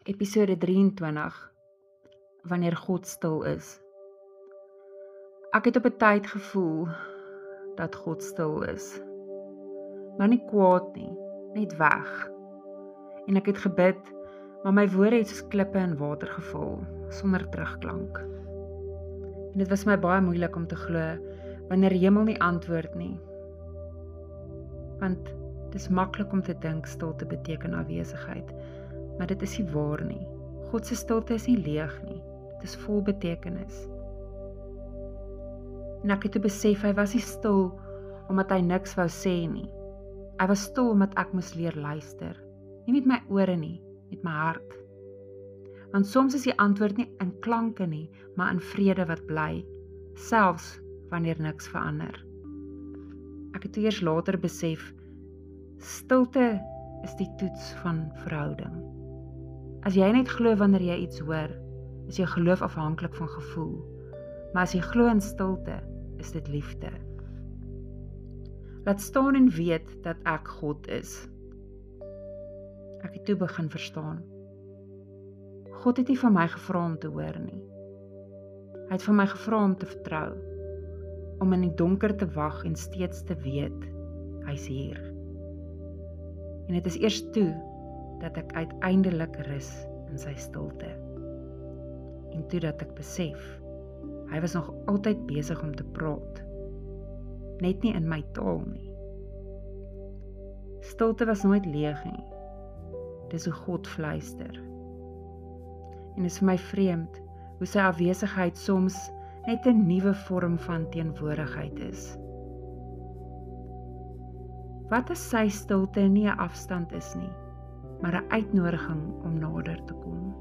Episode 23, wanneer God stil is. Ek het op 'n tyd gevoel dat God stil is, maar nie kwaad nie, net weg. En ek het gebid, maar my woorde het soos klippe in water geval, sonder terugklank. En dit was my baie moeilik om te glo, wanneer die hemel nie antwoord nie. Want dit is maklik om te dink stilte beteken afwesigheid, maar dit is nie waar nie. God se stilte is nie leeg nie, dit is vol betekenis. En ek het toe besef, hy was nie stil omdat hy niks wou sê nie. Hy was stil omdat ek moes leer luister, nie met my ore nie, met my hart. Want soms is die antwoord nie in klanke nie, maar in vrede wat bly, selfs wanneer niks verander. Ek het eers later besef, stilte is die toets van verhouding. As jy net glo wanneer jy iets hoor, is jou geloof afhanklik van gevoel. Maar as jy glo in stilte, is dit liefde. Laat staan en weet dat ek God is. Ek het toe begin verstaan. God het nie van my gevra om te hoor nie. Hy het van my gevra om te vertrou, om in die donker te wag en steeds te weet, hy's hier. En dit is eers toe, dat ek uiteindelik rus in sy stilte. En toe dat ek besef, hy was nog altyd besig om te praat, net nie in my taal nie. Stilte was nooit leeg nie, dis hoe God fluister. En is vir my vreemd, hoe sy afwesigheid soms net 'n nuwe vorm van teenwoordigheid is. Wat as sy stilte nie 'n afstand is nie, maar 'n uitnodiging om nader te kom?